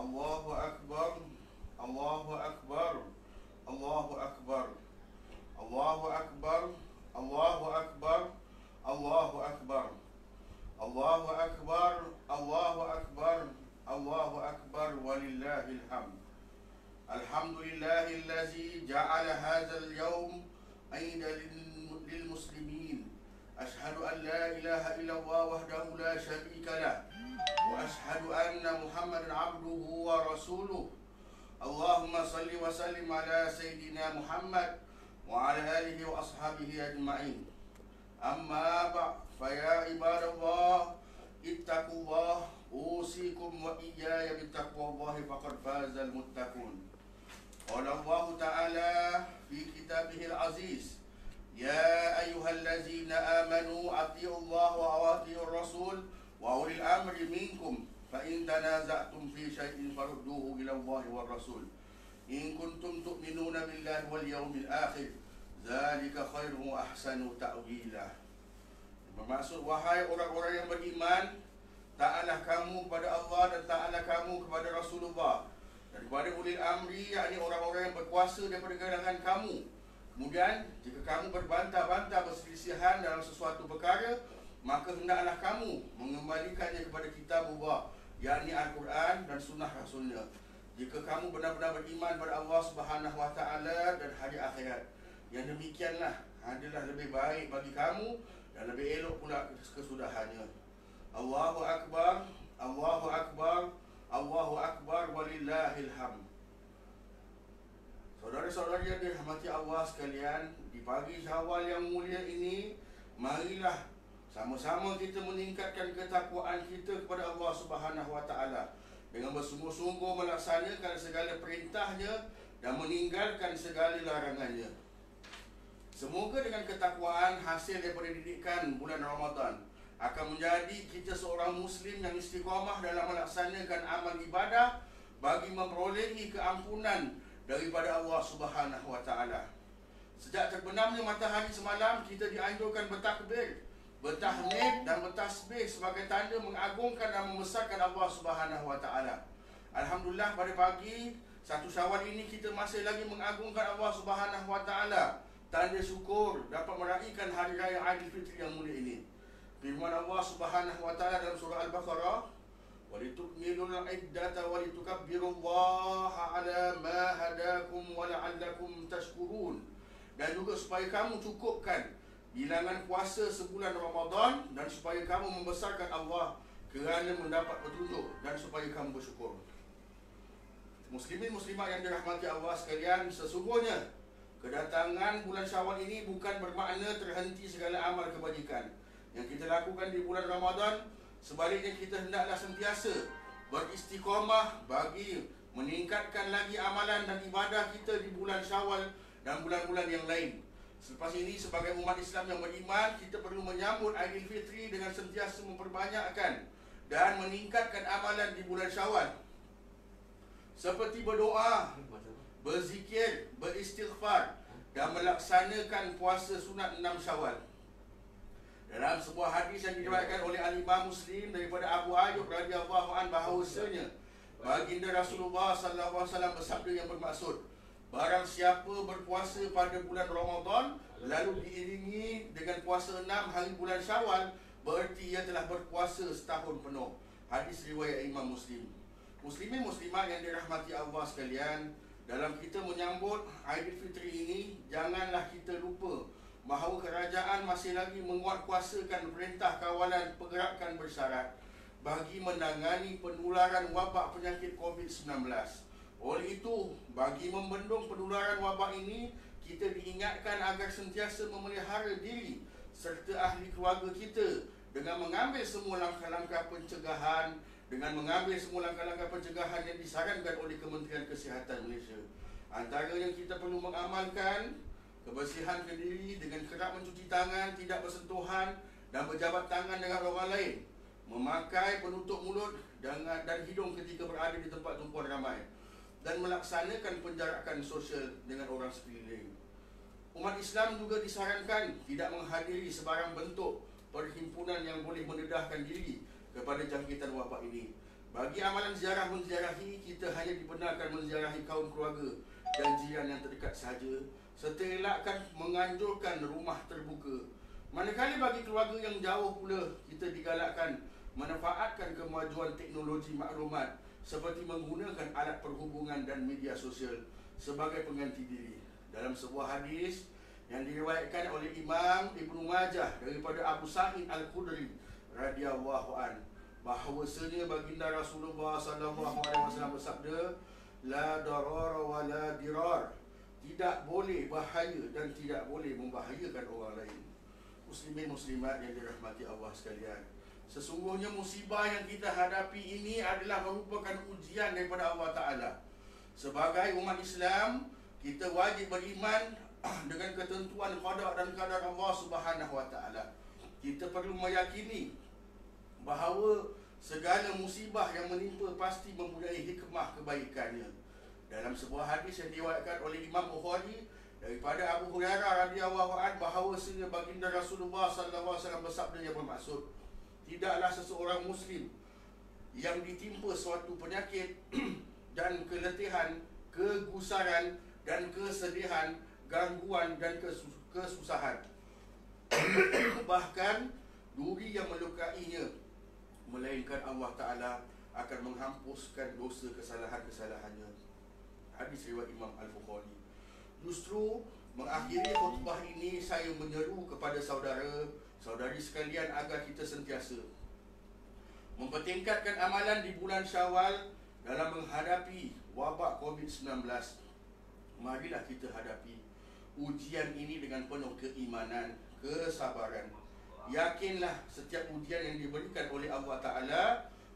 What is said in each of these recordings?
Allahu Akbar, Allahu Akbar, Allahu Akbar, Allahu Akbar, Allahu Akbar, Allahu Akbar, Allahu Akbar, Allahu Akbar, Allahu Akbar, walillahil hamd. Alhamdulillahillazi ja'ala hadzal yawm aidan lil muslimin. Ashhadu an la ilaha illallah wahdahu la syarika lah, wa ashhadu anna Muhammadan abduhu wa rasuluh. Allahumma salli wa sallim ala sayyidina Muhammad wa ala alihi wa ashabihi ajma'in. Amma ba'd, fa ya ibadallah ittaqullah, usikum wa iyaya bittaqwallahi faqad fazal muttaqun. Qala Allah Ta'ala fi kitabihil aziz, ya ayyuhallazina amanu atii'ullaha wa atii'ur rasul wa ulil amri minkum fa in tanaza'tum fi syai'in farudduhu ila Allahi war rasul in kuntum tu'minuna billahi wal yawmil akhir dzalika khairu wa ahsanu ta'wila. Bermaksud, wahai orang-orang yang beriman, taatlah kamu kepada Allah dan taatlah kamu kepada Rasulullah dan kepada ulil amri, yakni orang-orang yang berkuasa daripada kalangan kamu. Kemudian, jika kamu berbantah-bantah perselisihan dalam sesuatu perkara, maka hendaklah kamu mengembalikannya kepada kitabullah, yakni Al-Quran dan sunnah Rasulnya. Jika kamu benar-benar beriman pada Allah Subhanahu Wa Taala dan hari akhirat, yang demikianlah adalah lebih baik bagi kamu dan lebih elok pula kesudahannya. Allahu Akbar, Allahu Akbar, Allahu Akbar, walillahil hamd. Saudara-saudari yang dirahmati Allah sekalian, di pagi Syawal yang mulia ini, marilah sama-sama kita meningkatkan ketakwaan kita kepada Allah Subhanahu Wa Taala dengan bersungguh-sungguh melaksanakan segala perintahnya dan meninggalkan segala larangannya. Semoga dengan ketakwaan hasil daripada didikan bulan Ramadan akan menjadi kita seorang Muslim yang istiqamah dalam melaksanakan amal ibadah bagi memperolehi keampunan daripada Allah Subhanahu Wa Taala. Sejak terbenamnya matahari semalam, kita dianjurkan bertakbir, bertahmid dan bertasbih sebagai tanda mengagungkan dan membesarkan Allah Subhanahu Wa Taala. Alhamdulillah, pada pagi 1 Syawal ini kita masih lagi mengagungkan Allah Subhanahu Wa Taala, tanda syukur dapat meraihkan hari raya Aidilfitri yang mulia ini. Firman Allah Subhanahu Wa Taala dalam surah Al-Baqarah, walitukmilul iddata walitukabbirullaha ala ma hadakum wa la'allakum tashkurun. Dan juga supaya kamu cukupkan bilangan puasa sebulan Ramadan dan supaya kamu membesarkan Allah kerana mendapat petunjuk dan supaya kamu bersyukur. Muslimin muslimat yang dirahmati Allah sekalian, sesungguhnya kedatangan bulan Syawal ini bukan bermakna terhenti segala amal kebajikan yang kita lakukan di bulan Ramadan. Sebaliknya, kita hendaklah sentiasa beristiqamah bagi meningkatkan lagi amalan dan ibadah kita di bulan Syawal dan bulan-bulan yang lain. Selepas ini, sebagai umat Islam yang beriman, kita perlu menyambut Aidilfitri dengan sentiasa memperbanyakkan dan meningkatkan amalan di bulan Syawal, seperti berdoa, berzikir, beristighfar dan melaksanakan puasa sunat 6 Syawal. Dalam sebuah hadis yang diriwayatkan oleh Al-Imam Muslim daripada Abu Ayyub radhiyallahu anhu, bahawasanya baginda Rasulullah sallallahu alaihi wasallam bersabda yang bermaksud, barang siapa berpuasa pada bulan Ramadan lalu diiringi dengan puasa 6 hari bulan Syawal, berarti ia telah berpuasa setahun penuh. Hadis riwayat Imam Muslim. Muslimin muslimat yang dirahmati Allah sekalian, dalam kita menyambut Aidilfitri ini, janganlah kita lupa bahawa kerajaan masih lagi menguatkuasakan perintah kawalan pergerakan bersyarat bagi menangani penularan wabak penyakit COVID-19. Oleh itu, bagi membendung penularan wabak ini, kita diingatkan agar sentiasa memelihara diri serta ahli keluarga kita dengan mengambil semua langkah-langkah pencegahan yang disarankan oleh Kementerian Kesihatan Malaysia. Antara yang kita perlu mengamalkan, kebersihan diri dengan kerap mencuci tangan, tidak bersentuhan dan berjabat tangan dengan orang lain, memakai penutup mulut dan hidung ketika berada di tempat tumpuan ramai, dan melaksanakan penjarakan sosial dengan orang sekeliling. Umat Islam juga disarankan tidak menghadiri sebarang bentuk perhimpunan yang boleh mendedahkan diri kepada jangkitan wabak ini. Bagi amalan ziarah menziarahi, kita hanya dibenarkan menziarahi kaum keluarga dan jiran yang terdekat sahaja, serta elakkan menganjurkan rumah terbuka. Manakala bagi keluarga yang jauh pula, kita digalakkan manfaatkan kemajuan teknologi maklumat seperti menggunakan alat perhubungan dan media sosial sebagai pengganti diri. Dalam sebuah hadis yang diriwayatkan oleh Imam Ibnu Majah daripada Abu Sa'id Al-Khudri radhiyallahu an, bahawasanya baginda Rasulullah sallallahu alaihi wasallam bersabda, la darara wa la dirar, tidak boleh bahaya dan tidak boleh membahayakan orang lain. Muslimin muslimat yang dirahmati Allah sekalian, sesungguhnya musibah yang kita hadapi ini adalah merupakan ujian daripada Allah Ta'ala. Sebagai umat Islam, kita wajib beriman dengan ketentuan qada dan qadar Allah Subhanahu Wa Ta'ala. Kita perlu meyakini bahawa segala musibah yang menimpa pasti mempunyai hikmah kebaikannya. Dalam sebuah hadis yang diriwayatkan oleh Imam Bukhari daripada Abu Hurairah radhiyallahu anhu, bahawasanya baginda Rasulullah sallallahu alaihi wasallam bersabda yang bermaksud, tidaklah seseorang muslim yang ditimpa suatu penyakit dan keletihan, kegusaran dan kesedihan, gangguan dan kesusahan bahkan duri yang melukainya, melainkan Allah Ta'ala akan menghapuskan dosa kesalahan-kesalahannya. Hadis riwayat Imam Al-Bukhari. Justru mengakhiri khutbah ini, saya menyeru kepada saudara-saudari sekalian agar kita sentiasa mempertingkatkan amalan di bulan Syawal dalam menghadapi wabak COVID-19. Marilah kita hadapi ujian ini dengan penuh keimanan, kesabaran. Yakinlah setiap ujian yang diberikan oleh Allah Ta'ala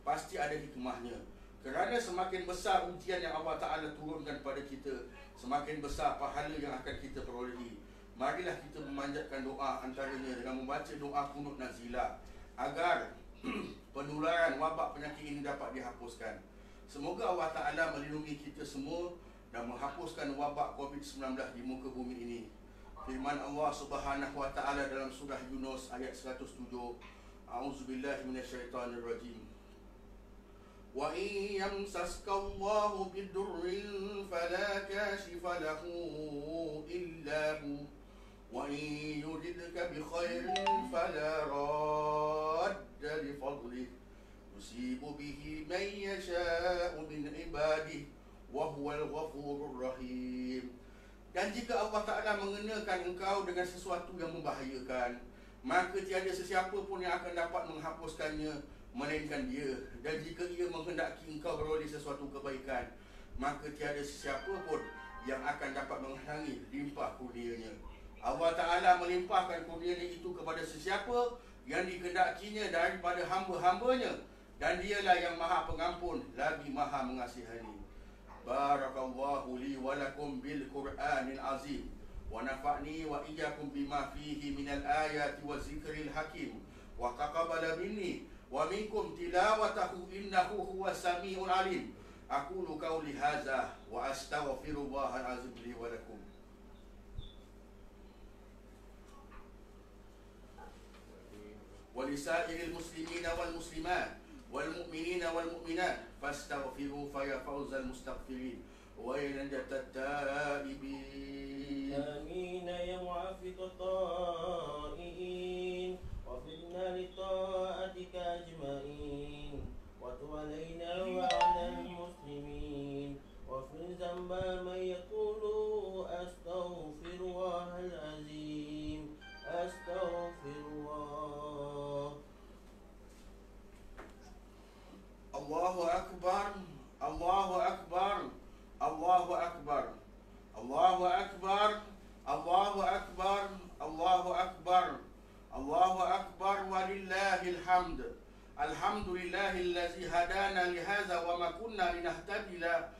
pasti ada hikmahnya. Kerana semakin besar ujian yang Allah Ta'ala turunkan pada kita, semakin besar pahala yang akan kita perolehi. Marilah kita memanjatkan doa, antaranya dengan membaca doa kunut nazilah, agar penularan wabak penyakit ini dapat dihapuskan. Semoga Allah Ta'ala melindungi kita semua dan menghapuskan wabak COVID-19 di muka bumi ini. Firman Allah Subhanahu Wa Ta'ala dalam surah Yunus ayat 107, A'udzubillahi minasyaitanirrajim. Wa in yamsaska Allahu bidurrin fala kashifa lahu illa hu wa in yuridka bi khairin fala radda li fadlihi yusibu bihi man yasha'u min ibadihi wa huwal ghafurur rahim. Dan jika Allah Ta'ala mengenakan engkau dengan sesuatu yang membahayakan, maka tiada sesiapa pun yang akan dapat menghapuskannya melainkan Dia. Dan jika Ia menghendaki engkau beroleh sesuatu kebaikan, maka tiada sesiapa pun yang akan dapat menghalangi limpah kurnia-Nya. Allah Ta'ala melimpahkan kurnia-Nya itu kepada sesiapa yang dikehendakinya daripada hamba-hambanya, dan Dialah yang Maha Pengampun lagi Maha Mengasihani. Barakallahu li wa lakum bil Qur'anil azim wa nafa'ni wa iyyakum bima fihi minal ayati wa zikril hakim wa taqabbala minni wa minkum tilawatahu innahu huwas samiul alim. Aqulu qawli hadza wa astaghfirullahal azim li wa lakum. Wa lisairil muslimina wal muslimat wal mu'minina wal mu'minat fastaghfiru fa ya fawzal mustaghfirin wa ya najatat taibin. Amin ya mu'afiqat ta'iin wa fidna li ta'atika ajma'in wa tu'alaina wa 'alal muslimin wa fil zamba man yaqulu astaghfirullahal azim astaghfirullah. Allahu Akbar, Allahu Akbar, Allahu Akbar, Allahu Akbar, Allahu Akbar, Allahu Akbar, Allahu Akbar walillahil hamd. Alhamdulillahillazi hadana lihadza wa ma kunna linahtadiya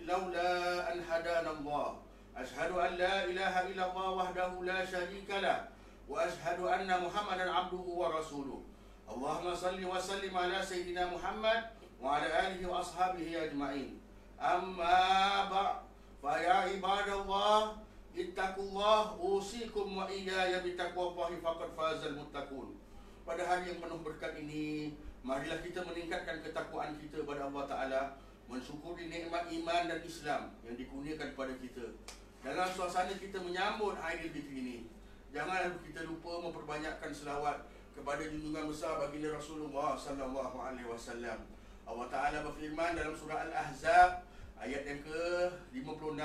laula an hadana Allah. Ashhadu an la ilaha illallah wahdahu la syarika lah wa ashhadu anna Muhammadan abduhu wa rasuluh. Allahumma salli wa sallim ala Sayyidina Muhammad wa ala alihi wa ashabihi ajma'in. Amma ba' fa ya ibadallah ittaqullah usikum wa iyaya bitaqwallahi faqad fazal muttaqun. Pada hari yang penuh berkat ini, Marilah kita meningkatkan ketakwaan kita kepada Allah Ta'ala, mensyukuri nikmat iman dan Islam yang dikurniakan kepada kita. Dalam suasana kita menyambut Aidilfitri ini, jangan kita lupa memperbanyakkan selawat kepada junjungan besar baginda Rasulullah sallallahu alaihi wasallam. Allah Ta'ala berfirman dalam surah Al-Ahzab ayat yang ke-56.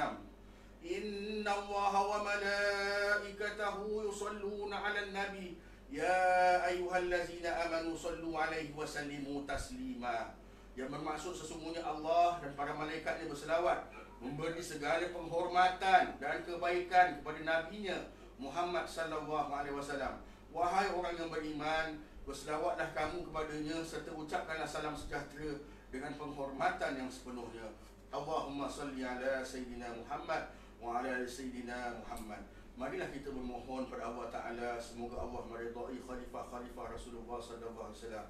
Inna Allaha wa malaikatahu yusalluna 'alan nabi ya ayyuhallazina amanu sallu 'alaihi wa sallimu taslima. Yang bermaksud sesungguhnya Allah dan para malaikatnya berselawat, memberi segala penghormatan dan kebaikan kepada nabinya Muhammad sallallahu alaihi wasallam. Wahai orang yang beriman, berselawatlah kamu kepadanya serta ucapkanlah salam sejahtera dengan penghormatan yang sepenuhnya. Allahumma salli ala Sayyidina Muhammad wa ala Sayyidina Muhammad. Marilah kita memohon pada Allah Ta'ala, semoga Allah meridai khalifah-khalifah Rasulullah sallallahu alaihi wasallam,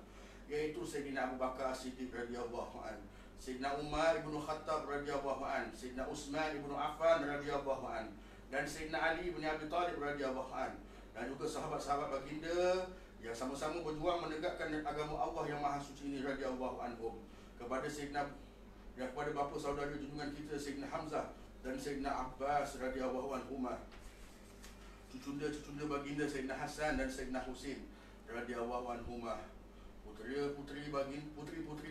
iaitu Sayyidina Abu Bakar Siddiq radhiyallahu an, Sayyidina Umar ibn Khattab radhiyallahu an, Sayyidina Utsman ibn Affan radhiyallahu an, dan Sayyidina Ali bin Abi Talib radhiyallahu an, dan juga sahabat-sahabat baginda yang sama-sama berjuang menegakkan agama Allah yang maha suci ini radhiyallahu anhum. Kepada Sayyidina dan kepada bapa saudara junjungan kita Sayyidina Hamzah dan Sayyidina Abbas radhiyallahu anhuma, cucunda baginda Sayyidina Hasan dan Sayyidina Husin radhiyallahu anhuma, putri-putri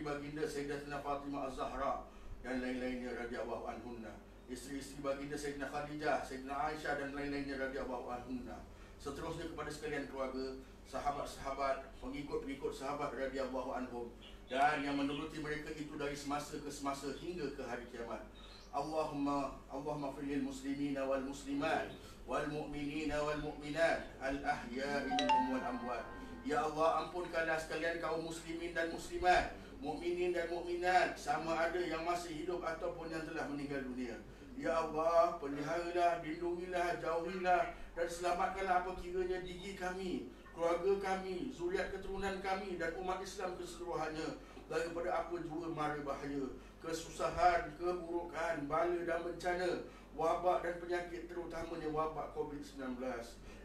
baginda Sayyidatina Fatimah Az-Zahra dan lain-lainnya radhiyallahu anhunna, isteri-isteri baginda Sayyidina Khadijah, Sayyidina Aisyah dan lain-lainnya radhiyallahu anhunna. Seterusnya kepada sekalian keluarga, sahabat-sahabat, pengikut-pengikut sahabat radhiyallahu anhum, dan yang menuruti mereka itu dari semasa ke semasa hingga ke hari kiamat. Allahumma firlil muslimina wal muslimat wal mu'minina wal mu'minat al ahya'i minhum wal amwat. Ya Allah, ampunkanlah sekalian kaum muslimin dan muslimat, mukminin dan mukminat, sama ada yang masih hidup ataupun yang telah meninggal dunia. Ya Allah, peliharalah, lindungilah, jauhilah dan selamatkanlah apa kiranya diri kami, keluarga kami, zuriat keturunan kami dan umat Islam keseluruhannya daripada apa jua mara bahaya, kesusahan, keburukan, bala dan bencana, wabak dan penyakit, terutamanya wabak COVID-19.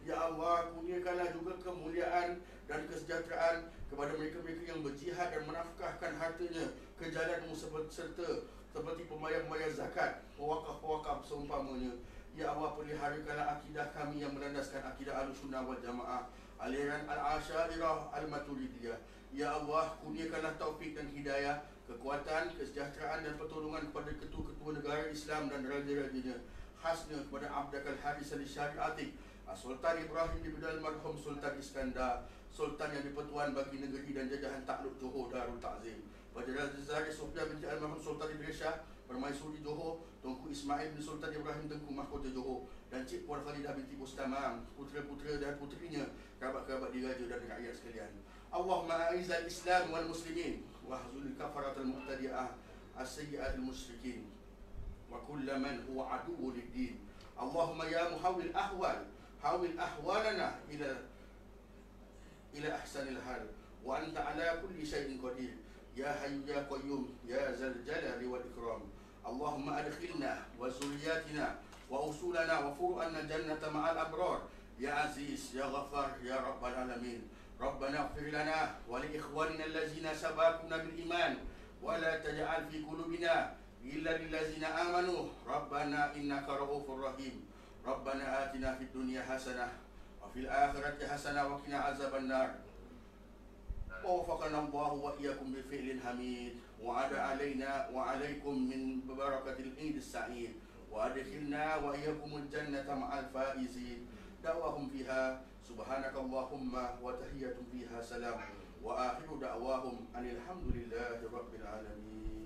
Ya Allah, kurniakanlah juga kemuliaan dan kesejahteraan kepada mereka-mereka yang berjihad dan menafkahkan hartanya ke jalan-Mu seperti pembayar-pembayar zakat, pewakaf-pewakaf seumpamanya. Ya Allah, peliharakanlah akidah kami yang melandaskan akidah Ahlussunnah wal Jamaah, aliran Al-Asy'ariyah Al-Maturidiyah. Ya Allah, kurniakanlah taufik dan hidayah, kekuatan, kesejahteraan dan pertolongan kepada ketua-ketua negara Islam dan raja-rajanya, khasnya kepada Abdul Haris Al-Syari'atik, Sultan Ibrahim bin Al-Marhum Sultan Iskandar, Sultan yang dipertuan bagi negeri dan jajahan takluk Johor Darul Ta'zim, Raja Zahir Sofia binti Al-Marhum Sultan Idris Shah Permaisuri Johor, Tunku Ismail bin Sultan Ibrahim Tengku Mahkota Johor, dan Cik Puan Khalidah binti Bustamam, putera-putera dan puterinya, kerabat-kerabat diraja dan rakyat sekalian. Allahumma a'izal Islam wal muslimin wahzul kafaratul muqtadi'ah as-sayyi'atul musyrikin wa kulla man huwa aduwwu lid-din. Allahumma ya muhawwil ahwal, hawil ahwalana ila ahsanil hal wa anta ala kulli syai'in qadir. Ya Hayyu ya Qayyum ya Zal Jalali wal Ikram. Allahumma adkhilna wa zurriyatina wa usulana wa furu'ana jannata ma'al abrar. Ya Aziz ya Ghaffar ya Rabbal Alamin. Rabbana ighfir lana wa li ikhwanina allazina sabaquna bil iman wa la taj'al fi qulubina illa lil ladzina amanu. Rabbana innaka ra'ufur rahim. Rabbana atina fid dunya hasanah wa fil akhirati hasanah wa qina azabannar. ووفقنا الله وإياكم بفعل حميد وعاد علينا وعليكم من بركة العيد السعيد وأدخلنا وإياكم الجنة مع الفائزين. دعواهم فيها سبحانك اللهم وتحية فيها سلام وآخر دعواهم أن الحمد لله رب العالمين.